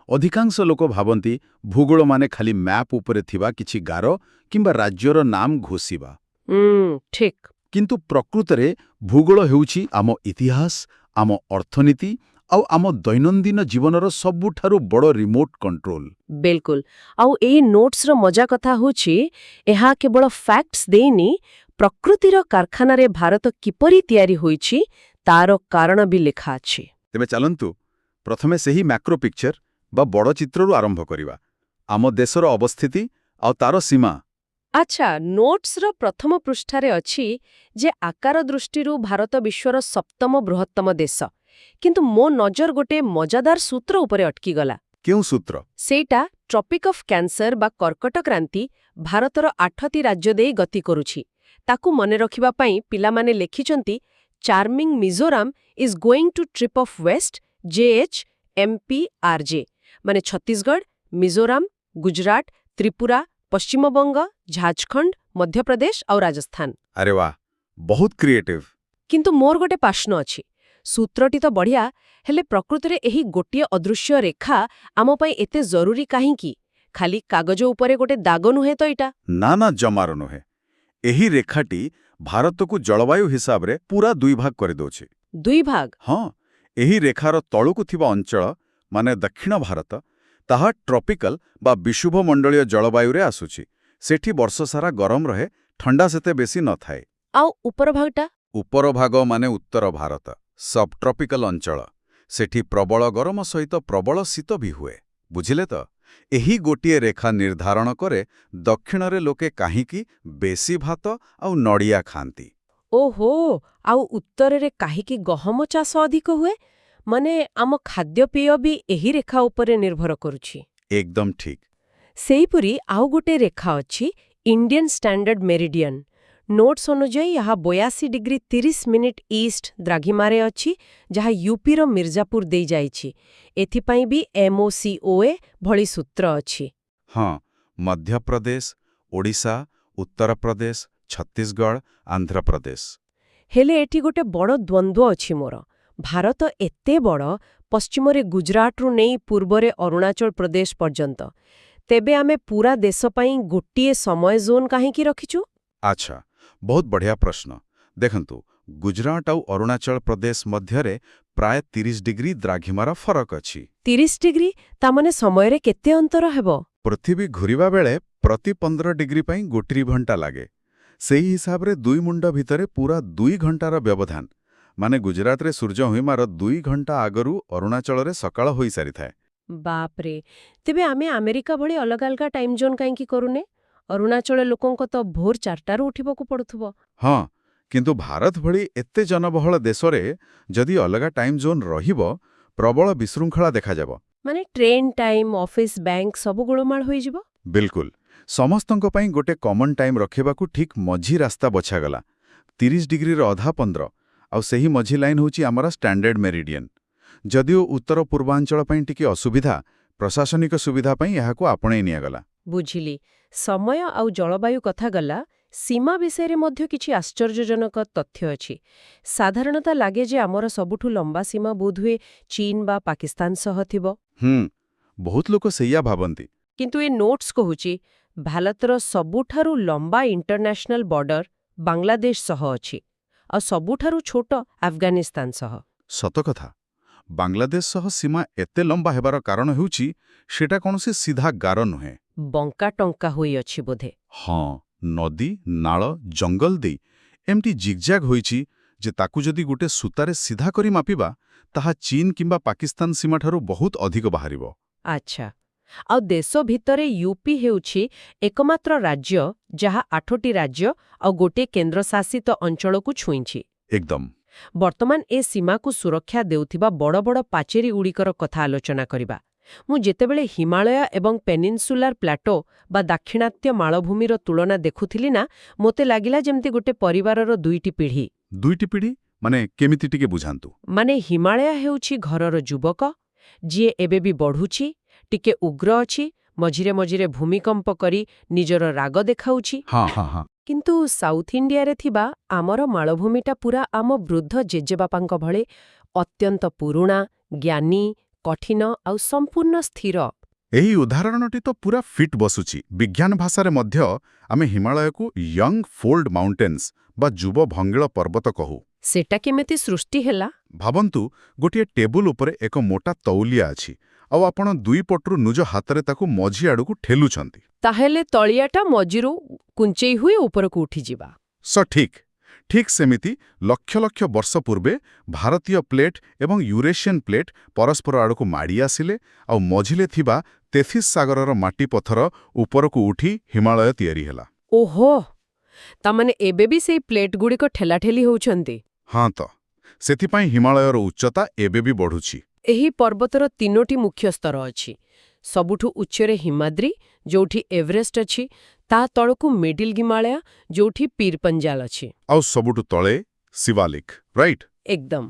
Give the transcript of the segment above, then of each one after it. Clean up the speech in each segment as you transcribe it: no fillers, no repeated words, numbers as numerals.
ଅଧିକାଂଶ ଲୋକ ଭାବନ୍ତି ଭୂଗୋଳ ମାନେ ଖାଲି ମ୍ୟାପ୍ ଉପରେ ଥିବା କିଛି ଗାର କିମ୍ବା ରାଜ୍ୟର ନାମ ଘୋଷିବା। ଠିକ୍। କିନ୍ତୁ ପ୍ରକୃତରେ ଭୂଗୋଳ ହେଉଛି ଆମ ଇତିହାସ, ଆମ ଅର୍ଥନୀତି ଆଉ ଆମ ଦୈନନ୍ଦିନ ଜୀବନର ସବୁଠାରୁ ବଡ଼ ରିମୋଟ୍ କଣ୍ଟ୍ରୋଲ। ବିଲକୁଲ। ଆଉ ଏଇ ନୋଟ୍ସର ମଜା କଥା ହେଉଛି ଏହା କେବଳ ଫ୍ୟାକ୍ଟସ୍ ଦେଇନି, ପ୍ରକୃତିର କାରଖାନାରେ ଭାରତ କିପରି ତିଆରି ହୋଇଛି ତାର କାରଣ ବି ଲେଖା ଅଛି। ତେବେ ଚାଲନ୍ତୁ ପ୍ରଥମେ ସେହି ମ୍ୟାକ୍ରୋ ପିକ୍ଚର ବା ବଡ଼ ଚିତ୍ରରୁ ଆରମ୍ଭ କରିବା, ଆମ ଦେଶର ଅବସ୍ଥିତି ଆଉ ତାର ସୀମା। ଆଚ୍ଛା, ନୋଟ୍ସର ପ୍ରଥମ ପୃଷ୍ଠାରେ ଅଛି ଯେ ଆକାର ଦୃଷ୍ଟିରୁ ଭାରତ ବିଶ୍ୱର ସପ୍ତମ ବୃହତ୍ତମ ଦେଶ। କିନ୍ତୁ ମୋ ନଜର ଗୋଟେ ମଜାଦାର ସୂତ୍ର ଉପରେ ଅଟକିଗଲା। କେଉଁ ସୂତ୍ର? ସେଇଟା ଟ୍ରପିକ୍ ଅଫ୍ କ୍ୟାନ୍ସର ବା କର୍କଟ କ୍ରାନ୍ତି ଭାରତର 8ଟି ରାଜ୍ୟ ଦେଇ ଗତି କରୁଛି। ତାକୁ ମନେ ରଖିବା ପାଇଁ ପିଲାମାନେ ଲେଖିଛନ୍ତି charming Mizoram is going to trip of west JHMPRJ, ମାନେ ଛତିଶଗଡ଼, ମିଜୋରାମ, ଗୁଜରାଟ, ତ୍ରିପୁରା, ପଶ୍ଚିମବଙ୍ଗ, ଝାଡ଼ଖଣ୍ଡ, ମଧ୍ୟପ୍ରଦେଶ ଆଉ ରାଜସ୍ଥାନ। ଆରେ ବା, ବହୁତ କ୍ରିଏଟିଭ। କିନ୍ତୁ ମୋର ଗୋଟେ ପ୍ରଶ୍ନ ଅଛି। ସୂତ୍ରଟି ତ ବଢ଼ିଆ, ହେଲେ ପ୍ରକୃତରେ ଏହି ଗୋଟିଏ ଅଦୃଶ୍ୟ ରେଖା ଆମ ପାଇଁ ଏତେ ଜରୁରୀ କାହିଁକି? ଖାଲି କାଗଜ ଉପରେ ଗୋଟେ ଦାଗ ନୁହେଁ ତ ଏଇଟା? ନା, ଜମାରୁ ନୁହେଁ। ଏହି ରେଖାଟି ଭାରତକୁ ଜଳବାୟୁ ହିସାବରେ ପୁରା ଦୁଇ ଭାଗ କରିଦେଉଛି। ଦୁଇ ଭାଗ? ହଁ, ଏହି ରେଖାର ତଳକୁ ଥିବା ଅଞ୍ଚଳ, ମାନେ ଦକ୍ଷିଣ ଭାରତ, ତାହା ଟ୍ରପିକାଲ ବା ବିଷୁବମଣ୍ଡଳୀୟ ଜଳବାୟୁରେ ଆସୁଛି। ସେଠି ବର୍ଷସାରା ଗରମ ରହେ, ଥଣ୍ଡା ସେତେ ବେଶୀ ନଥାଏ। ଆଉ ଉପର ଭାଗଟା? ଉପର ଭାଗ ମାନେ ଉତ୍ତର ଭାରତ, ସବଟ୍ରପିକାଲ ଅଞ୍ଚଳ। ସେଠି ପ୍ରବଳ ଗରମ ସହିତ ପ୍ରବଳ ଶୀତ ବି ହୁଏ। ବୁଝିଲେ ତ? ଏହି ଗୋଟିଏ ରେଖା ନିର୍ଦ୍ଧାରଣ କରେ ଦକ୍ଷିଣରେ ଲୋକେ କାହିଁକି ବେଶୀ ଭାତ ଆଉ ନଡ଼ିଆ ଖାଆନ୍ତି। ଓହୋ, ଆଉ ଉତ୍ତରରେ କାହିଁକି ଗହମ ଚାଷ ଅଧିକ ହୁଏ? ମାନେ ଆମ ଖାଦ୍ୟପେୟ ବି ଏହି ରେଖା ଉପରେ ନିର୍ଭର କରୁଛି। ଏକଦମ ଠିକ୍। ସେହିପରି ଆଉ ଗୋଟେ ରେଖା ଅଛି, ଇଣ୍ଡିଆନ୍ ଷ୍ଟାଣ୍ଡାର୍ଡ ମେରିଡିଆନ୍। ନୋଟ୍ସ ଅନୁଯାୟୀ ଏହା 82°30' ଇଷ୍ଟ ଦ୍ରାଘିମାରେ ଅଛି, ଯାହା ୟୁପିର ମିର୍ଜାପୁର ଦେଇ ଯାଇଛି। ଏଥିପାଇଁ ବି MOCOA ଭଳି ସୂତ୍ର ଅଛି। ହଁ, ମଧ୍ୟପ୍ରଦେଶ, ଓଡ଼ିଶା, ଉତ୍ତରପ୍ରଦେଶ, ଛତିଶଗଡ଼, ଆନ୍ଧ୍ରପ୍ରଦେଶ। ହେଲେ ଏଠି ଗୋଟେ ବଡ଼ ଦ୍ୱନ୍ଦ୍ୱ ଅଛି ମୋର। ଭାରତ ଏତେ ବଡ଼, ପଶ୍ଚିମରେ ଗୁଜରାଟରୁ ନେଇ ପୂର୍ବରେ ଅରୁଣାଚଳ ପ୍ରଦେଶ ପର୍ଯ୍ୟନ୍ତ। ତେବେ ଆମେ ପୁରା ଦେଶ ପାଇଁ ଗୋଟିଏ ସମୟ ଜୋନ୍ କାହିଁକି ରଖିଛୁ? ଆଚ୍ଛା, ବହୁତ ବଢ଼ିଆ ପ୍ରଶ୍ନ। ଦେଖନ୍ତୁ, ଗୁଜରାଟ ଆଉ ଅରୁଣାଚଳ ପ୍ରଦେଶ ମଧ୍ୟରେ ପ୍ରାୟ 30° ଦ୍ରାଘିମାର ଫରକ ଅଛି। 30°? ତାମାନେ ସମୟରେ କେତେ ଅନ୍ତର ହେବ? ପୃଥିବୀ ଘୂରିବା ବେଳେ ପ୍ରତି 15° ପାଇଁ 1 ଘଣ୍ଟା ଲାଗେ। ସେହି ହିସାବରେ 2 ମୁଣ୍ଡ ଭିତରେ ପୁରା 2 ଘଣ୍ଟାର ବ୍ୟବଧାନ। ମାନେ ଗୁଜରାଟରେ ସୂର୍ଯ୍ୟ ହୁଇମାର 2 ଘଣ୍ଟା ଆଗରୁ ଅରୁଣାଚଳରେ ସକାଳ ହୋଇସାରିଥାଏ। ବାପରେ! ତେବେ ଆମେ ଆମେରିକା ଭଳି ଅଲଗା ଅଲଗା ଟାଇମ୍ ଜୋନ୍ କାହିଁକି କରୁନେ? ଅରୁଣାଚଳ ଲୋକଙ୍କ ତ ଭୋର 4ଟାରୁ ଉଠିବାକୁ ପଡ଼ୁଥିବ। ହଁ, କିନ୍ତୁ ଭାରତ ଭଳି ଏତେ ଜନବହୁଳ ଦେଶରେ ଯଦି ଅଲଗା ଟାଇମ୍ ଜୋନ୍ ରହିବ, ପ୍ରବଳ ବିଶୃଙ୍ଖଳା ଦେଖାযাব। ମାନେ ଟ୍ରେନ୍ ଟାଇମ୍, ଅଫିସ୍, ବ୍ୟାଙ୍କ ସବୁ ଗୋଳମାଳ ହୋଇଯିବ? ବିଲକୁଲ। ସମସ୍ତଙ୍କ ପାଇଁ ଗୋଟେ କମନ୍ ଟାଇମ୍ ରଖିବାକୁ ଠିକ୍ ମଝି ରାସ୍ତା ବଛାଗଲା। 30°ର ଅଧା 15, ଆଉ ସେହି ମଝି ଲାଇନ୍ ହେଉଛି ଆମର ଷ୍ଟାଣ୍ଡାର୍ଡ ମେରିଡିଆନ୍। ଯଦିଓ ଉତ୍ତର ପୂର୍ବାଞ୍ଚଳ ପାଇଁ ଟିକେ ଅସୁବିଧା, ପ୍ରଶାସନିକ ସୁବିଧା ପାଇଁ ଏହାକୁ ଆପଣେଇ ନିଆଗଲା। ବୁଝିଲି। ସମୟ ଆଉ ଜଳବାୟୁ କଥା ଗଲା, ସୀମା ବିଷୟରେ ମଧ୍ୟ କିଛି ଆଶ୍ଚର୍ଯ୍ୟଜନକ ତଥ୍ୟ ଅଛି। ସାଧାରଣତଃ ଲାଗେ ଯେ ଆମର ସବୁଠୁ ଲମ୍ବା ସୀମା ବୋଧହୁଏ ଚୀନ ବା ପାକିସ୍ତାନ ସହ ଥିବ। ବହୁତ ଲୋକ ସେଇଆ ଭାବନ୍ତି। କିନ୍ତୁ ଏ ନୋଟ୍ସ କହୁଛି ଭାରତର ସବୁଠାରୁ ଲମ୍ବା ଇଣ୍ଟରନ୍ୟାସନାଲ ବର୍ଡର ବାଂଲାଦେଶ ସହ ଅଛି, ଆଉ ସବୁଠାରୁ ଛୋଟ ଆଫଗାନିସ୍ତାନ ସହ। ସତ କଥା। ବାଂଲାଦେଶ ସହ ସୀମା ଏତେ ଲମ୍ବା ହେବାର କାରଣ ହେଉଛି ସେଟା କୌଣସି ସିଧା ଗାର ନୁହେଁ। ବଙ୍କା ଟଙ୍କା ହୋଇଅଛି ବୋଧେ। ହଁ, ନଦୀ, ନାଳ, ଜଙ୍ଗଲ ଦେଇ ଏମିତି ଜିଗଜାଗ ହୋଇଛି ଯେ ତାକୁ ଯଦି ଗୋଟେ ସୂତାରେ ସିଧା କରି ମାପିବା, ତାହା ଚୀନ କିମ୍ବା ପାକିସ୍ତାନ ସୀମାଠାରୁ ବହୁତ ଅଧିକ ବାହାରିବ। ଆଚ୍ଛା। ଆଉ ଦେଶ ଭିତରେ ୟୁପି ହେଉଛି ଏକମାତ୍ର ରାଜ୍ୟ ଯାହା 8ଟି ରାଜ୍ୟ ଆଉ ଗୋଟିଏ କେନ୍ଦ୍ରଶାସିତ ଅଞ୍ଚଳକୁ ଛୁଇଁଛି। ଏକଦମ। ବର୍ତ୍ତମାନ ଏ ସୀମାକୁ ସୁରକ୍ଷା ଦେଉଥିବା ବଡ଼ ବଡ଼ ପାଚେରୀଗୁଡ଼ିକର କଥା ଆଲୋଚନା କରିବା। ମୁଁ ଯେତେବେଳେ ହିମାଳୟ ଏବଂ ପେନିନସୁଲାର ପ୍ଲାଟୋ ବା ଦାକ୍ଷିଣାତ୍ୟ ମାଳଭୂମିର ତୁଳନା ଦେଖୁଥିଲି ନା, ମୋତେ ଲାଗିଲା ଯେମିତି ଗୋଟେ ପରିବାରର 2ଟି ପିଢ଼ି। 2ଟି ପିଢ଼ି? ମାନେ କେମିତି ଟିକେ ବୁଝାନ୍ତୁ। ମାନେ ହିମାଳୟ ହେଉଛି ଘରର ଯୁବକ, ଯିଏ ଏବେ ବି ବଢ଼ୁଛି, ଟିକେ ଉଗ୍ର ଅଛି, ମଝିରେ ମଝିରେ ଭୂମିକମ୍ପ କରି ନିଜର ରାଗ ଦେଖାଉଛି। ହଁ। କିନ୍ତୁ ସାଉଥ୍ ଇଣ୍ଡିଆରେ ଥିବା ଆମର ମାଳଭୂମିଟା ପୁରା ଆମ ବୃଦ୍ଧ ଜେଜେବାପାଙ୍କ ଭଳି ଅତ୍ୟନ୍ତ ପୁରୁଣା, ଜ୍ଞାନୀ, କଠିନ ଆଉ ସମ୍ପୂର୍ଣ୍ଣ ସ୍ଥିର। ଏହି ଉଦାହରଣଟି ତ ପୁରା ଫିଟ୍ ବସୁଛି। ବିଜ୍ଞାନ ଭାଷାରେ ମଧ୍ୟ ଆମେ ହିମାଳୟକୁ ୟଙ୍ଗ ଫୋଲ୍ଡ ମାଉଣ୍ଟେନ୍ସ ବା ଯୁବ ଭଙ୍ଗିଳ ପର୍ବତ କହୁ। ସେଟା କେମିତି ସୃଷ୍ଟି ହେଲା? ଭାବନ୍ତୁ, ଗୋଟିଏ ଟେବୁଲ ଉପରେ ଏକ ମୋଟା ତଉଲିଆ ଅଛି, ଆଉ ଆପଣ ଦୁଇ ପଟରୁ ନିଜ ହାତରେ ତାକୁ ମଝି ଆଡ଼କୁ ଠେଲୁଛନ୍ତି। ତାହେଲେ ତଳିଆଟା ମଝିରୁ କୁଞ୍ଚେଇ ହୋଇ ଉପରକୁ ଉଠିଯିବା। ଠିକ୍ ସେମିତି ଲକ୍ଷ ଲକ୍ଷ ବର୍ଷ ପୂର୍ବେ ଭାରତୀୟ ପ୍ଲେଟ୍ ଏବଂ ୟୁରେସିଆନ୍ ପ୍ଲେଟ୍ ପରସ୍ପର ଆଡ଼କୁ ମାଡ଼ି ଆସିଲେ, ଆଉ ମଝିରେ ଥିବା ତେଥିସ୍ ସାଗରର ମାଟି ପଥର ଉପରକୁ ଉଠି ହିମାଳୟ ତିଆରି ହେଲା। ଓହୋ, ତାମାନେ ଏବେ ବି ସେଇ ପ୍ଲେଟ୍ଗୁଡ଼ିକ ଠେଲାଠେଲି ହେଉଛନ୍ତି। ହଁ ତ, ସେଥିପାଇଁ ହିମାଳୟର ଉଚ୍ଚତା ଏବେ ବି ବଢ଼ୁଛି। ଏହି ପର୍ବତର 3ଟି ମୁଖ୍ୟ ସ୍ତର ଅଛି। ସବୁଠୁ ଉଚ୍ଚରେ ହିମାଦ୍ରି, ଯୋଉଠି ଏଭରେଷ୍ଟ ଅଛି, ତା ତଳକୁ ମିଡିଲ ହିମାଳୟ, ଯୋଉଠି ପୀର ପଞ୍ଜାଲ ଅଛି, ଆଉ ସବୁଠୁ ତଳେ ଶିବାଲିକ୍, ରାଇଟ୍? ଏକଦମ।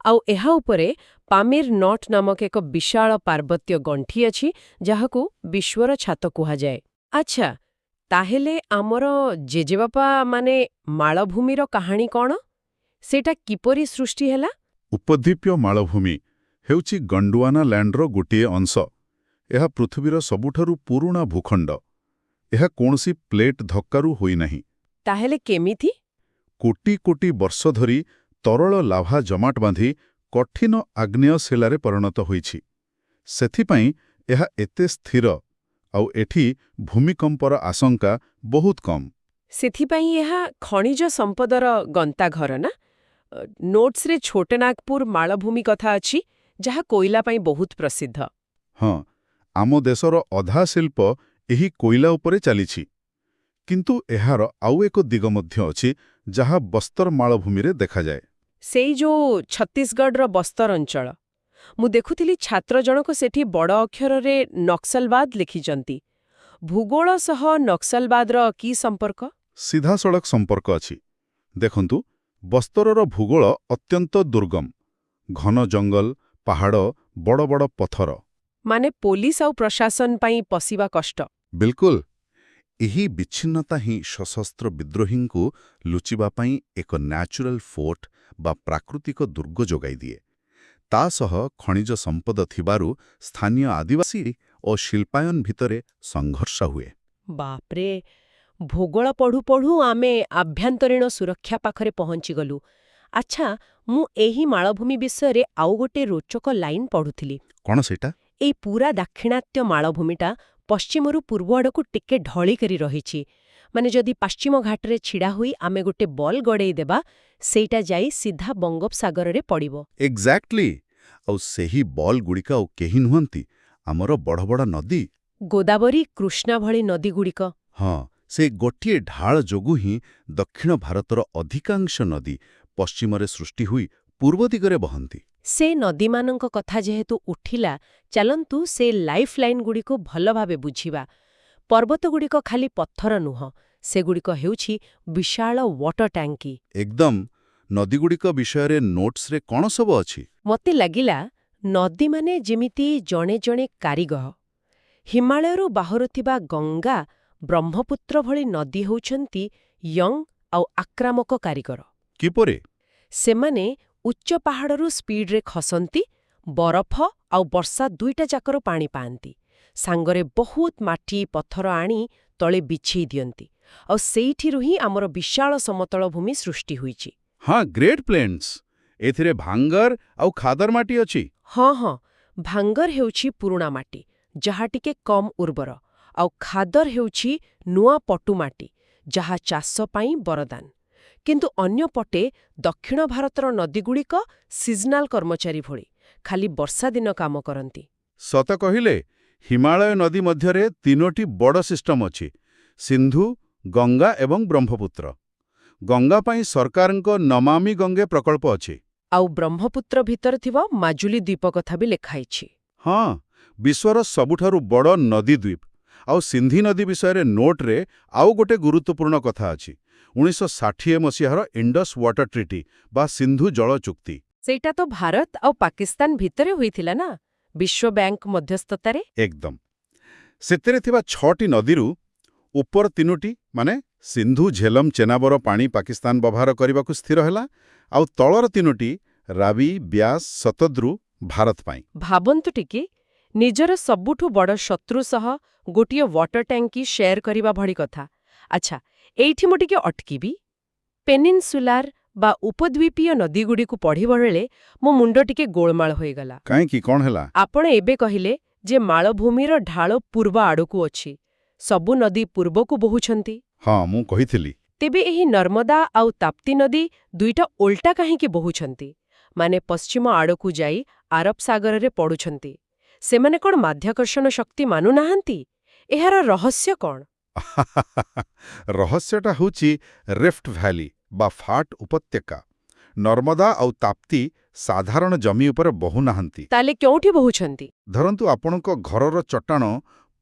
ଆଉ ଏହା ଉପରେ ପାମିର ନଟ୍ ନାମକ ଏକ ବିଶାଳ ପାର୍ବତ୍ୟ ଗଣ୍ଠି ଅଛି, ଯାହାକୁ ବିଶ୍ୱର ଛାତ କୁହାଯାଏ। ଆଚ୍ଛା, ତାହେଲେ ଆମର ଜେଜେବାପା ମାନେ ମାଳଭୂମିର କାହାଣୀ କ'ଣ? ସେଇଟା କିପରି ସୃଷ୍ଟି ହେଲା? ଉପଦ୍ୱୀପୀୟ ମାଳଭୂମି ହେଉଛି ଗଣ୍ଡୱାନା ଲ୍ୟାଣ୍ଡର ଗୋଟିଏ ଅଂଶ। ଏହା ପୃଥିବୀର ସବୁଠାରୁ ପୁରୁଣା ଭୂଖଣ୍ଡ। ଏହା କୌଣସି ପ୍ଲେଟ୍ ଧକ୍କାରୁ ହୋଇନାହିଁ। ତାହେଲେ କେମିତି? କୋଟି କୋଟି ବର୍ଷ ଧରି ତରଳ ଲାଭା ଜମାଟ ବାନ୍ଧି କଠିନ ଆଗ୍ନେୟ ଶିଳାରେ ପରିଣତ ହୋଇଛି। ସେଥିପାଇଁ ଏହା ଏତେ ସ୍ଥିର, ଆଉ ଏଠି ଭୂମିକମ୍ପର ଆଶଙ୍କା ବହୁତ କମ୍। ସେଥିପାଇଁ ଏହା ଖଣିଜ ସମ୍ପଦର ଗନ୍ତାଘର ନା? ନୋଟ୍ସରେ ଛୋଟନାଗପୁର ମାଳଭୂମି କଥା ଅଛି, ଯାହା କୋଇଲା ପାଇଁ ବହୁତ ପ୍ରସିଦ୍ଧ। ହଁ, ଆମ ଦେଶର ଅଧା ଶିଳ୍ପ ଏହି କୋଇଲା ଉପରେ ଚାଲିଛି। କିନ୍ତୁ ଏହାର ଆଉ ଏକ ଦିଗ ମଧ୍ୟ ଅଛି, ଯାହା ବସ୍ତର ମାଳଭୂମିରେ ଦେଖାଯାଏ। ସେଇ ଯୋଉ ଛତିଶଗଡ଼ର ବସ୍ତର ଅଞ୍ଚଳ। ମୁଁ ଦେଖୁଥିଲି ଛାତ୍ର ଜଣକ ସେଠି ବଡ଼ ଅକ୍ଷରରେ ନକ୍ସଲବାଦ ଲେଖିଛନ୍ତି। ଭୂଗୋଳ ସହ ନକ୍ସଲବାଦର କି ସମ୍ପର୍କ? ସିଧାସଳଖ ସମ୍ପର୍କ ଅଛି। ଦେଖନ୍ତୁ, ବସ୍ତରର ଭୂଗୋଳ ଅତ୍ୟନ୍ତ ଦୁର୍ଗମ। ଘନ ଜଙ୍ଗଲ, ପାହାଡ଼, ବଡ଼ ବଡ଼ ପଥର। ମାନେ ପୋଲିସ ଆଉ ପ୍ରଶାସନ ପାଇଁ ପଶିବା କଷ୍ଟ। ବିଲକୁଲ। ଏହି ବିଚ୍ଛିନ୍ନତା ହିଁ ସଶସ୍ତ୍ର ବିଦ୍ରୋହୀଙ୍କୁ ଲୁଚିବା ପାଇଁ ଏକ ନ୍ୟାଚୁରାଲ ଫୋର୍ଟ ବା ପ୍ରାକୃତିକ ଦୁର୍ଗ ଯୋଗାଇ ଦିଏ। ତା ସହ ଖଣିଜ ସମ୍ପଦ ଥିବାରୁ ସ୍ଥାନୀୟ ଆଦିବାସୀ ଓ ଶିଳ୍ପାୟନ ଭିତରେ ସଂଘର୍ଷ ହୁଏ। ବାପ୍ରେ, ଭୂଗୋଳ ପଢ଼ୁ ପଢ଼ୁ ଆମେ ଆଭ୍ୟନ୍ତରୀଣ ସୁରକ୍ଷା ପାଖରେ ପହଞ୍ଚିଗଲୁ। ଆଚ୍ଛା, ମୁଁ ଏହି ମାଳଭୂମି ବିଷୟରେ ଆଉ ଗୋଟେ ରୋଚକ ଲାଇନ୍ ପଢ଼ୁଥିଲି। କ'ଣ ସେଇଟା? ଏଇ ପୁରା ଦାକ୍ଷିଣାତ୍ୟ ମାଳଭୂମିଟା ପଶ୍ଚିମରୁ ପୂର୍ବ ଆଡ଼କୁ ଟିକେ ଢଳିକରି ରହିଛି। ମାନେ ଯଦି ପଶ୍ଚିମ ଘାଟରେ ଛିଡ଼ା ହୋଇ ଆମେ ଗୋଟେ ବଲ୍ ଗଡ଼େଇ ଦେବା, ସେଇଟା ଯାଇ ସିଧା ବଙ୍ଗୋପସାଗରରେ ପଡ଼ିବ। ଏକ୍ଜାକ୍ଟଲି। ଆଉ ସେହି ବଲ୍ଗୁଡ଼ିକ ଆଉ କେହି ନୁହନ୍ତି, ଆମର ବଡ଼ ବଡ଼ ନଦୀ। ଗୋଦାବରୀ, କୃଷ୍ଣା ଭଳି ନଦୀଗୁଡ଼ିକ। ହଁ, ସେ ଗୋଟିଏ ଢାଳ ଯୋଗୁଁ ହିଁ ଦକ୍ଷିଣ ଭାରତର ଅଧିକାଂଶ ନଦୀ ପଶ୍ଚିମରେ ସୃଷ୍ଟି ହୋଇ ପୂର୍ବ ଦିଗରେ ବହନ୍ତି। ସେ ନଦୀମାନଙ୍କ କଥା ଯେହେତୁ ଉଠିଲା, ଚାଲନ୍ତୁ ସେ ଲାଇଫ୍ ଲାଇନ୍ଗୁଡ଼ିକୁ ଭଲ ଭାବେ ବୁଝିବା। ପର୍ବତଗୁଡ଼ିକ ଖାଲି ପଥର ନୁହଁ, ସେଗୁଡ଼ିକ ହେଉଛି ବିଶାଳ ୱାଟର ଟ୍ୟାଙ୍କି। ଏକଦମ। ନଦୀଗୁଡ଼ିକ ବିଷୟରେ ନୋଟ୍ସରେ କ'ଣ ସବୁ ଅଛି? ମୋତେ ଲାଗିଲା, ନଦୀମାନେ ଯେମିତି ଜଣେ ଜଣେ କାରିଗର। ହିମାଳୟରୁ ବାହାରୁଥିବା ଗଙ୍ଗା, ବ୍ରହ୍ମପୁତ୍ର ଭଳି ନଦୀ ହେଉଛନ୍ତି ୟଙ୍ଗ ଆଉ ଆକ୍ରାମକ କାରିଗର। କିପରି? ସେମାନେ ଉଚ୍ଚ ପାହାଡ଼ରୁ ସ୍ପିଡ୍ରେ ଖସନ୍ତି, ବରଫ ଆଉ ବର୍ଷା ଦୁଇଟା ଯାକର ପାଣି ପାଆନ୍ତି। ସାଙ୍ଗରେ ବହୁତ ମାଟି ପଥର ଆଣି ତଳେ ବିଛେଇ ଦିଅନ୍ତି, ଆଉ ସେଇଠିରୁ ହିଁ ଆମର ବିଶାଳ ସମତଳ ଭୂମି ସୃଷ୍ଟି ହୋଇଛି। ହଁ, ଗ୍ରେଟ୍ ପ୍ଲେନ୍ସ। ଏଥିରେ ଭାଙ୍ଗର ଆଉ ଖାଦର ମାଟି ଅଛି। ହଁ, ଭାଙ୍ଗର ହେଉଛି ପୁରୁଣା ମାଟି, ଯାହା ଟିକେ କମ୍ ଉର୍ବର, ଆଉ ଖାଦର ହେଉଛି ନୂଆ ପଟୁ ମାଟି, ଯାହା ଚାଷ ପାଇଁ ବରଦାନ। କିନ୍ତୁ ଅନ୍ୟପଟେ ଦକ୍ଷିଣ ଭାରତର ନଦୀଗୁଡ଼ିକ ସିଜନାଲ କର୍ମଚାରୀ ଭଳି, ଖାଲି ବର୍ଷା ଦିନ କାମ କରନ୍ତି। ସତ କହିଲେ, ହିମାଳୟ ନଦୀ ମଧ୍ୟରେ 3ଟି ବଡ଼ ସିଷ୍ଟମ ଅଛି: ସିନ୍ଧୁ, ଗଙ୍ଗା ଏବଂ ବ୍ରହ୍ମପୁତ୍ର। ଗଙ୍ଗା ପାଇଁ ସରକାରଙ୍କ ନମାମି ଗଙ୍ଗେ ପ୍ରକଳ୍ପ ଅଛି। ଆଉ ବ୍ରହ୍ମପୁତ୍ର ଭିତରେ ଥିବା মাজୁଲି ଦ୍ୱୀପ କଥା ବି ଲେଖାଇଛି। ହଁ, ବିଶ୍ୱର ସବୁଠାରୁ ବଡ଼ ନଦୀ ଦ୍ୱୀପ। ଆଉ ସିନ୍ଧି ନଦୀ ବିଷୟରେ ନୋଟ୍ରେ ଆଉ ଗୋଟେ ଗୁରୁତ୍ୱପୂର୍ଣ୍ଣ କଥା ଅଛି: 1960 ମସିହାର ଇଣ୍ଡସ୍ ୱାଟର ଟ୍ରିଟି ବା ସିନ୍ଧୁ ଜଳ ଚୁକ୍ତି। ସେଇଟା ତ ଭାରତ ଆଉ ପାକିସ୍ତାନ ଭିତରେ ହୋଇଥିଲା ନା, ବିଶ୍ୱ ବ୍ୟାଙ୍କ ମଧ୍ୟସ୍ଥତାରେ। ଏକଦମ। ସେଥିରେ ଥିବା 6ଟି ନଦୀରୁ ଉପର 3ଟି ମାନେ ସିନ୍ଧୁ, ଝେଲମ, ଚେନାବର ପାଣି ପାକିସ୍ତାନ ବ୍ୟବହାର କରିବାକୁ ସ୍ଥିର ହେଲା, ଆଉ ତଳର 3ଟି ରାବି, ବ୍ୟାସ, ଶତଦ୍ରୁ ଭାରତ ପାଇଁ। ଭାବନ୍ତୁ ଟିକେ, ନିଜର ସବୁଠୁ ବଡ଼ ଶତ୍ରୁ ସହ ଗୋଟିଏ ୱାଟର ଟ୍ୟାଙ୍କି ସେୟାର କରିବା ଭଳି କଥା। ଆଚ୍ଛା, ଏଇଠି ମୁଁ ଟିକେ ଅଟକିବି। ପେନିନସୁଲାର ବା ଉପଦ୍ୱୀପୀୟ ନଦୀଗୁଡ଼ିକୁ ପଢ଼ିବା ବେଳେ ମୋ ମୁଣ୍ଡ ଟିକେ ଗୋଳମାଳ ହୋଇଗଲା। କାହିଁକି, କ'ଣ ହେଲା? ଆପଣ ଏବେ କହିଲେ ଯେ ମାଳଭୂମିର ଢାଳ ପୂର୍ବ ଆଡ଼କୁ ଅଛି, ସବୁ ନଦୀ ପୂର୍ବକୁ ବୋହୁଛନ୍ତି। ହଁ, ମୁଁ କହିଥିଲି। ତେବେ ଏହି ନର୍ମଦା ଆଉ ତାପ୍ତି ନଦୀ ଦୁଇଟା ଓଲଟା କାହିଁକି ବୋହୁଛନ୍ତି? ମାନେ ପଶ୍ଚିମ ଆଡ଼କୁ ଯାଇ ଆରବ ସାଗରରେ ପଡ଼ୁଛନ୍ତି। ସେମାନେ କ'ଣ ମାଧ୍ୟାକର୍ଷଣ ଶକ୍ତି ମାନୁନାହାନ୍ତି? ଏହାର ରହସ୍ୟ କ'ଣ? ରହସ୍ୟଟା ହେଉଛି ରିଫ୍ଟ ଭ୍ୟାଲି ବା ଫାଟ ଉପତ୍ୟକା। ନର୍ମଦା ଆଉ ତାପ୍ତି ସାଧାରଣ ଜମି ଉପରେ ବହୁନାହାନ୍ତି। ତାହେଲେ କେଉଁଠି ବୋହୁଛନ୍ତି? ଧରନ୍ତୁ ଆପଣଙ୍କ ଘରର ଚଟାଣ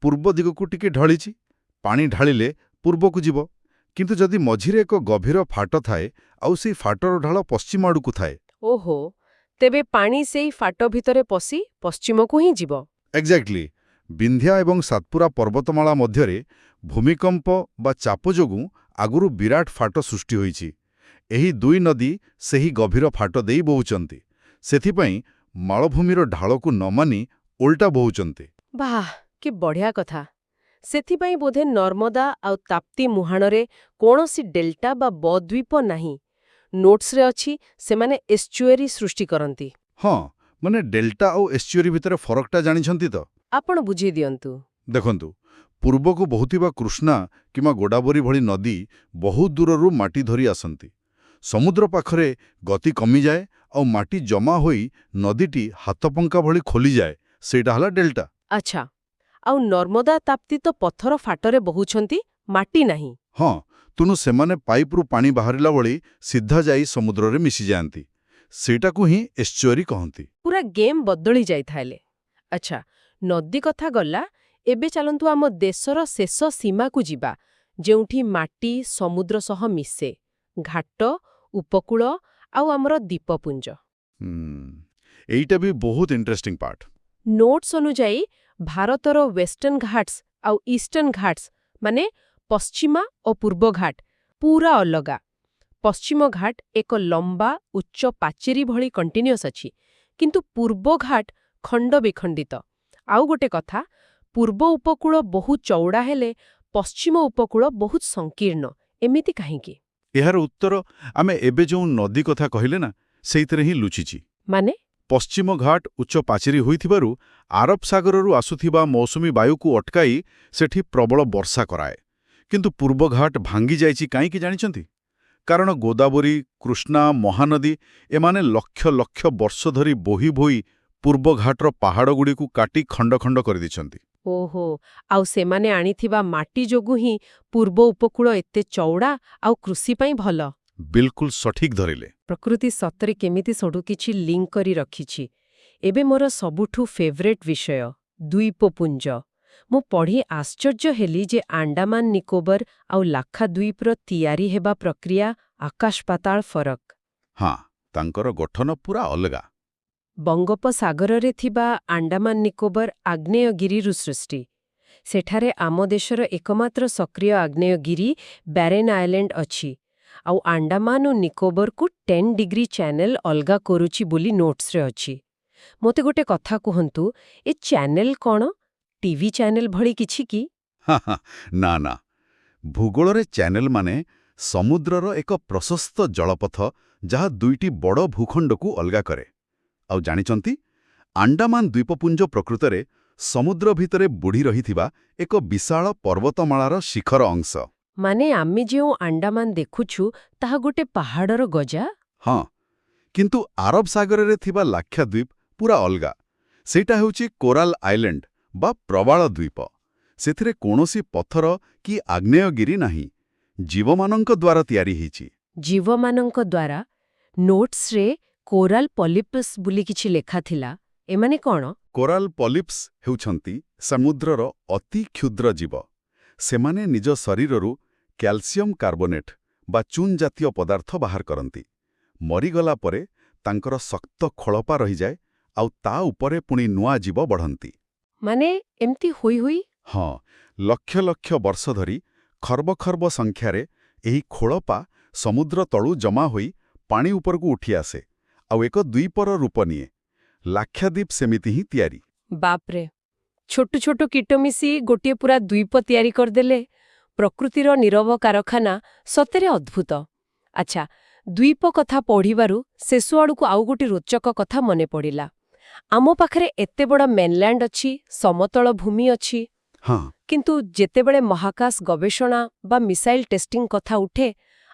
ପୂର୍ବ ଦିଗକୁ ଟିକେ ଢଳିଛି, ପାଣି ଢାଳିଲେ ପୂର୍ବକୁ ଯିବ। କିନ୍ତୁ ଯଦି ମଝିରେ ଏକ ଗଭୀର ଫାଟ ଥାଏ ଆଉ ସେଇ ଫାଟର ଢାଳ ପଶ୍ଚିମ ଆଡ଼କୁ ଥାଏ। ଓହୋ, ତେବେ ପାଣି ସେଇ ଫାଟ ଭିତରେ ପଶି ପଶ୍ଚିମକୁ ହିଁ ଯିବ। ଏକ୍ଜାକ୍ଟଲି। ବିନ୍ଧ୍ୟା ଏବଂ ସାତପୁରା ପର୍ବତମାଳା ମଧ୍ୟରେ ଭୂମିକମ୍ପ ବା ଚାପ ଯୋଗୁଁ ଆଗରୁ ବିରାଟ ଫାଟ ସୃଷ୍ଟି ହୋଇଛି। ଏହି ଦୁଇ ନଦୀ ସେହି ଗଭୀର ଫାଟ ଦେଇ ବୋହୁଛନ୍ତି। ସେଥିପାଇଁ ମାଳଭୂମିର ଢାଳକୁ ନ ମାନି ଓଲଟା ବୋହୁଛନ୍ତି। ବାଃ, କି ବଢ଼ିଆ କଥା! ସେଥିପାଇଁ ବୋଧେ ନର୍ମଦା ଆଉ ତାପ୍ତି ମୁହାଣରେ କୌଣସି ଡେଲ୍ଟା ବା ବଦ୍ୱୀପ ନାହିଁ। ନୋଟ୍ସରେ ଅଛି ସେମାନେ ଏସ୍ଚୁଏରି ସୃଷ୍ଟି କରନ୍ତି। ହଁ, ମାନେ ଡେଲ୍ଟା ଆଉ ଏସ୍ଚୁଏରି ଭିତରେ ଫରକଟା ଜାଣିଛନ୍ତି ତ? ଆପଣ ବୁଝେଇ ଦିଅନ୍ତୁ। ଦେଖନ୍ତୁ, ପୂର୍ବକୁ ବହୁଥିବା କୃଷ୍ଣା କିମ୍ବା ଗୋଦାବରୀ ଭଳି ନଦୀ ବହୁତ ଦୂରରୁ ମାଟି ଧରି ଆସନ୍ତି। ସମୁଦ୍ର ପାଖରେ ଗତି କମିଯାଏ ଆଉ ମାଟି ଜମା ହୋଇ ନଦୀଟି ହାତପଙ୍କା ଭଳି ଖୋଲିଯାଏ। ସେଇଟା ହେଲା ଡେଲ୍ଟା। ଆଚ୍ଛା, ଆଉ ନର୍ମଦା ତାପ୍ତି ତ ପଥର ଫାଟରେ ବୋହୁଛନ୍ତି, ମାଟି ନାହିଁ। ହଁ, ତେଣୁ ସେମାନେ ପାଇପ୍ରୁ ପାଣି ବାହାରିଲା ଭଳି ସିଧା ଯାଇ ସମୁଦ୍ରରେ ମିଶିଯାଆନ୍ତି। ସେଇଟାକୁ ହିଁ ଏସ୍ଚୁଏରି କହନ୍ତି। ପୁରା ଗେମ୍ ବଦଳି ଯାଇଥାଏ। ଆଚ୍ଛା, ନଦୀ କଥା ଗଲା, ଏବେ ଚାଲନ୍ତୁ ଆମ ଦେଶର ଶେଷ ସୀମାକୁ ଯିବା, ଯେଉଁଠି ମାଟି ସମୁଦ୍ର ସହ ମିଶେ। ଘାଟ, ଉପକୂଳ ଆଉ ଆମର ଦ୍ୱୀପପୁଞ୍ଜ। ଏଇଟା ବି ବହୁତ ଇଣ୍ଟରେଷ୍ଟିଂ ପାର୍ଟ। ନୋଟ୍ସ ଅନୁଯାୟୀ ଭାରତର ୱେଷ୍ଟର୍ଣ୍ଣ ଘାଟ୍ସ ଆଉ ଇଷ୍ଟର୍ଣ୍ଣ ଘାଟ୍ସ ମାନେ ପଶ୍ଚିମା ଓ ପୂର୍ବ ଘାଟ ପୁରା ଅଲଗା। ପଶ୍ଚିମ ଘାଟ ଏକ ଲମ୍ବା ଉଚ୍ଚ ପାଚେରୀ ଭଳି କଣ୍ଟିନ୍ୟୁଅସ୍ ଅଛି, କିନ୍ତୁ ପୂର୍ବ ଘାଟ ଖଣ୍ଡ ବିଖଣ୍ଡିତ। ଆଉ ଗୋଟେ କଥା, ପୂର୍ବ ଉପକୂଳ ବହୁତ ଚଉଡ଼ା ହେଲେ ପଶ୍ଚିମ ଉପକୂଳ ବହୁତ ସଂକୀର୍ଣ୍ଣ। ଏମିତି କାହିଁକି? ଏହାର ଉତ୍ତର ଆମେ ଏବେ ଯେଉଁ ନଦୀ କଥା କହିଲେ ନା, ସେଇଥିରେ ହିଁ ଲୁଚିଛି। ମାନେ? ପଶ୍ଚିମ ଘାଟ ଉଚ୍ଚ ପାଚେରୀ ହୋଇଥିବାରୁ ଆରବ ସାଗରରୁ ଆସୁଥିବା ମୌସୁମୀ ବାୟୁକୁ ଅଟକାଇ ସେଠି ପ୍ରବଳ ବର୍ଷା କରାଏ। କିନ୍ତୁ ପୂର୍ବ ଘାଟ ଭାଙ୍ଗିଯାଇଛି କାହିଁକି ଜାଣିଛନ୍ତି? କାରଣ ଗୋଦାବରୀ, କୃଷ୍ଣା, ମହାନଦୀ ଏମାନେ ଲକ୍ଷ ଲକ୍ଷ ବର୍ଷ ଧରି ବୋହି ବୋହି ପୂର୍ବ ଘାଟର ପାହାଡ଼ଗୁଡ଼ିକୁ କାଟି ଖଣ୍ଡ ଖଣ୍ଡ କରିଦେଇଛନ୍ତି। ଓହୋ, ଆଉ ସେମାନେ ଆଣିଥିବା ମାଟି ଯୋଗୁଁ ହିଁ ପୂର୍ବ ଉପକୂଳ ଏତେ ଚଉଡ଼ା ଆଉ କୃଷି ପାଇଁ ଭଲ। ବିଲକୁଲ ସଠିକ୍ ଧରିଲେ। ପ୍ରକୃତି ସତରେ କେମିତି ସବୁ କିଛି ଲିଙ୍କ କରି ରଖିଛି। ଏବେ ମୋର ସବୁଠୁ ଫେଭରେଟ୍ ବିଷୟ, ଦ୍ୱୀପପୁଞ୍ଜ। ମୁଁ ପଢ଼ି ଆଶ୍ଚର୍ଯ୍ୟ ହେଲି ଯେ ଆଣ୍ଡାମାନ ନିକୋବର ଆଉ ଲାକ୍ଷାଦ୍ୱୀପର ତିଆରି ହେବା ପ୍ରକ୍ରିୟା ଆକାଶ ପାତାଳ ଫରକ। ହଁ, ତାଙ୍କର ଗଠନ ପୁରା ଅଲଗା। ବଙ୍ଗୋପସାଗରରେ ଥିବା ଆଣ୍ଡାମାନ ନିକୋବର ଆଗ୍ନେୟଗିରିରୁ ସୃଷ୍ଟି। ସେଠାରେ ଆମ ଦେଶର એકમાત્ર ସକ୍ରିୟ ଆଗ୍ନେୟଗିରି ବ୍ୟାରେନ୍ ଆଇଲ୍ୟାଣ୍ଡ ଅଛି। ଆଉ ଆଣ୍ଡାମାନ ଓ ନିକୋବରକୁ 10 ଡିଗ୍ରୀ ଚ୍ୟାନେଲ ଅଲଗା କରୁଛି ବୋଲି ନୋଟ୍ସରେ ଅଛି। ମୋତେ ଗୋଟେ କଥା କୁହନ୍ତୁ, ଏ ଚ୍ୟାନେଲ କ'ଣ ଟିଭି ଚ୍ୟାନେଲ ଭଳି କିଛି କି? ନା ନା, ଭୂଗୋଳରେ ଚ୍ୟାନେଲ ମାନେ ସମୁଦ୍ରର ଏକ ପ୍ରଶସ୍ତ ଜଳପଥ ଯାହା ଦୁଇଟି ବଡ଼ ଭୂଖଣ୍ଡକୁ ଅଲଗା କରେ। ଆଉ ଜାଣିଛନ୍ତି, ଆଣ୍ଡାମାନ ଦ୍ୱୀପପୁଞ୍ଜ ପ୍ରକୃତରେ ସମୁଦ୍ର ଭିତରେ ବୁଡ଼ି ରହିଥିବା ଏକ ବିଶାଳ ପର୍ବତମାଳାର ଶିଖର ଅଂଶ। ମାନେ ଆମେ ଯେଉଁ ଆଣ୍ଡାମାନ ଦେଖୁଛୁ ତାହା ଗୋଟେ ପାହାଡ଼ର ଗଜା? ହଁ, କିନ୍ତୁ ଆରବ ସାଗରରେ ଥିବା ଲାକ୍ଷାଦ୍ୱୀପ ପୁରା ଅଲଗା। ସେଇଟା ହେଉଛି କୋରାଲ ଆଇଲ୍ୟାଣ୍ଡ ବା ପ୍ରବାଳ ଦ୍ୱୀପ। ସେଥିରେ କୌଣସି ପଥର କି ଆଗ୍ନେୟଗିରି ନାହିଁ। ଜୀବମାନଙ୍କ ଦ୍ୱାରା ତିଆରି ହେଇଛି। ଜୀବମାନଙ୍କ ଦ୍ୱାରା? ନୋଟ୍ସରେ କୋରାଲ ପଲିପସ୍ ବୋଲି କିଛି ଲେଖାଥିଲା। ଏମାନେ କ'ଣ? କୋରାଲ ପଲିପ୍ସ ହେଉଛନ୍ତି ସମୁଦ୍ରର ଅତି କ୍ଷୁଦ୍ର ଜୀବ। ସେମାନେ ନିଜ ଶରୀରରୁ କ୍ୟାଲସିୟମ କାର୍ବୋନେଟ୍ ବା ଚୂନ ଜାତୀୟ ପଦାର୍ଥ ବାହାର କରନ୍ତି। ମରିଗଲା ପରେ ତାଙ୍କର ଶକ୍ତ ଖୋଳପା ରହିଯାଏ ଆଉ ତା ଉପରେ ପୁଣି ନୂଆ ଜୀବ ବଢ଼ନ୍ତି। ମାନେ ଏମିତି ହୋଇ ହୋଇ? ହଁ, ଲକ୍ଷ ଲକ୍ଷ ବର୍ଷ ଧରି ଖର୍ବ ଖର୍ବ ସଂଖ୍ୟାରେ ଏହି ଖୋଳପା ସମୁଦ୍ର ତଳୁ ଜମା ହୋଇ ପାଣି ଉପରକୁ ଉଠି ଆସେ ଆଉ ଏକ ଦ୍ୱୀପର ରୂପ ନିଏ। ଲାକ୍ଷାଦ୍ୱୀପ ସେମିତି ହିଁ ତିଆରି। ବାପରେ, ଛୋଟ ଛୋଟ କୀଟ ମିଶି ଗୋଟିଏ ପୁରା ଦ୍ୱୀପ ତିଆରି କରିଦେଲେ। ପ୍ରକୃତିର ନୀରବ କାରଖାନା ସତରେ ଅଦ୍ଭୁତ। ଆଚ୍ଛା, ଦ୍ୱୀପ କଥା ପଢ଼ିବାରୁ ଶେଷ ଆଡ଼କୁ ଆଉ ଗୋଟିଏ ରୋଚକ କଥା ମନେ ପଡ଼ିଲା। ଆମ ପାଖରେ ଏତେ ବଡ଼ ମେନଲ୍ୟାଣ୍ଡ ଅଛି, ସମତଳ ଭୂମି ଅଛି। ହଁ, କିନ୍ତୁ ଯେତେବେଳେ ମହାକାଶ ଗବେଷଣା ବା ମିସାଇଲ୍ ଟେଷ୍ଟିଂ କଥା ଉଠେ,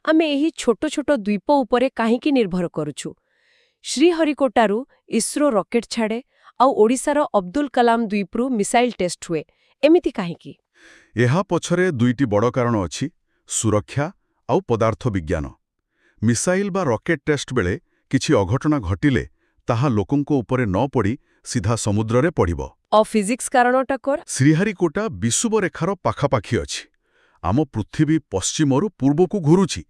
ଆମେ ଏହି ଛୋଟ ଛୋଟ ଦ୍ୱୀପ ଉପରେ କାହିଁକି ନିର୍ଭର କରୁଛୁ? ଶ୍ରୀହରିକୋଟାରୁ ଇସ୍ରୋ ରକେଟ୍ ଛାଡ଼େ, ଆଉ ଓଡ଼ିଶାର ଅବ୍ଦୁଲ କଲାମ ଦ୍ୱୀପରୁ ମିସାଇଲ୍ ଟେଷ୍ଟ ହୁଏ, ଏମିତି କାହିଁକି? ଏହା ପଛରେ ଦୁଇଟି ବଡ଼ କାରଣ ଅଛି, ସୁରକ୍ଷା ଆଉ ପଦାର୍ଥ ବିଜ୍ଞାନ। ମିସାଇଲ୍ ବା ରକେଟ୍ ଟେଷ୍ଟ ବେଳେ କିଛି ଅଘଟଣା ଘଟିଲେ ତାହା ଲୋକଙ୍କ ଉପରେ ନ ପଡ଼ି ସିଧା ସମୁଦ୍ରରେ ପଡ଼ିବ। ଫିଜିକ୍ସ କାରଣଟା କର? ଶ୍ରୀହରିକୋଟା ବିଷୁବରେଖାର ପାଖାପାଖି ଅଛି। ଆମ ପୃଥିବୀ ପଶ୍ଚିମରୁ ପୂର୍ବକୁ ଘୁରୁଛି,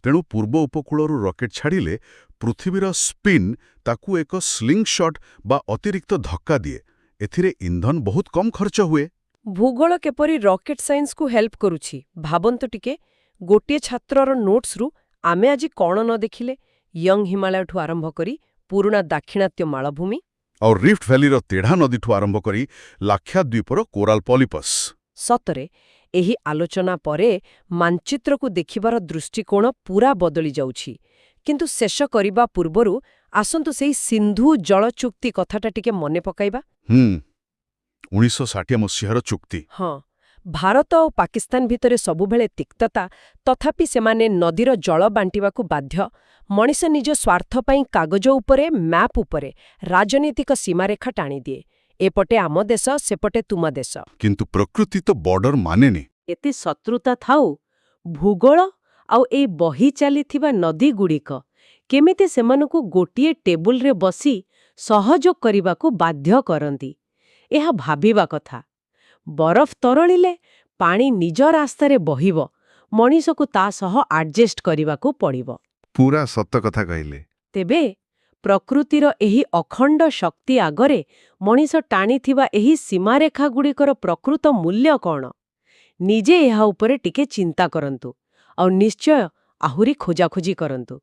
ତେଣୁ ପୂର୍ବ ଉପକୂଳରୁ ରକେଟ୍ ଛାଡ଼ିଲେ ପୃଥିବୀର ସ୍ପିନ୍ ତାକୁ ଏକ ସ୍ଲିଙ୍ଗ ଶଟ୍ ବା ଅତିରିକ୍ତ ଧକ୍କା ଦିଏ। ଏଥିରେ ଇନ୍ଧନ ବହୁତ କମ୍ ଖର୍ଚ୍ଚ ହୁଏ। ଭୂଗୋଳ କିପରି ରକେଟ୍ ସାଇନ୍ସକୁ ହେଲ୍ପ କରୁଛି ଭାବନ୍ତୁ ଟିକେ। ଗୋଟିଏ ଛାତ୍ରର ନୋଟ୍ସରୁ ଆମେ ଆଜି କ'ଣ ନ ଦେଖିଲେ? ୟଙ୍ଗ ହିମାଳୟଠୁ ଆରମ୍ଭ କରି ପୁରୁଣା ଦାକ୍ଷିଣାତ୍ୟ ମାଳଭୂମି, ଆଉ ରିଫ୍ଟ ଭ୍ୟାଲିର ତେଢ଼ା ନଦୀଠୁ ଆରମ୍ଭ କରି ଲାକ୍ଷାଦ୍ୱୀପର କୋରାଲ ପଲିପସ୍। ସତରେ ଏହି ଆଲୋଚନା ପରେ ମାନଚିତ୍ରକୁ ଦେଖିବାର ଦୃଷ୍ଟିକୋଣ ପୁରା ବଦଳି ଯାଉଛି। କିନ୍ତୁ ଶେଷ କରିବା ପୂର୍ବରୁ ଆସନ୍ତୁ ସେହି ସିନ୍ଧୁ ଜଳ ଚୁକ୍ତି କଥାଟା ଟିକେ ମନେ ପକାଇବା। 1960 ମସିହାର ଚୁକ୍ତି। ହଁ, ଭାରତ ଆଉ ପାକିସ୍ତାନ ଭିତରେ ସବୁବେଳେ ତିକ୍ତତା, ତଥାପି ସେମାନେ ନଦୀର ଜଳ ବାଣ୍ଟିବାକୁ ବାଧ୍ୟ। ମଣିଷ ନିଜ ସ୍ୱାର୍ଥ ପାଇଁ କାଗଜ ଉପରେ, ମ୍ୟାପ୍ ଉପରେ ରାଜନୈତିକ ସୀମାରେଖା ଟାଣିଦିଏ। ଏପଟେ ଆମ ଦେଶ, ସେପଟେ ତୁମ ଦେଶ। କିନ୍ତୁ ପ୍ରକୃତି ତ ବର୍ଡର ମାନେନି। ଏତେ ଶତ୍ରୁତା ଥାଉ, ଭୂଗୋଳ ଆଉ ଏଇ ବହି ଚାଲିଥିବା ନଦୀଗୁଡ଼ିକ କେମିତି ସେମାନଙ୍କୁ ଗୋଟିଏ ଟେବୁଲରେ ବସି ସହଯୋଗ କରିବାକୁ ବାଧ୍ୟ କରନ୍ତି, ଏହା ଭାବିବା କଥା। ବରଫ ତରଳିଲେ ପାଣି ନିଜ ରାସ୍ତାରେ ବହିବ, ମଣିଷକୁ ତା ସହ ଆଡଜଷ୍ଟ କରିବାକୁ ପଡ଼ିବ। ପୁରା ସତ କଥା କହିଲେ। ତେବେ ପ୍ରକୃତିର ଏହି ଅଖଣ୍ଡ ଶକ୍ତି ଆଗରେ ମଣିଷ ଟାଣିଥିବା ଏହି ସୀମାରେଖାଗୁଡ଼ିକର ପ୍ରକୃତ ମୂଲ୍ୟ କ'ଣ? ନିଜେ ଏହା ଉପରେ ଟିକେ ଚିନ୍ତା କରନ୍ତୁ, ଆଉ ନିଶ୍ଚୟ ଆହୁରି ଖୋଜାଖୋଜି କରନ୍ତୁ।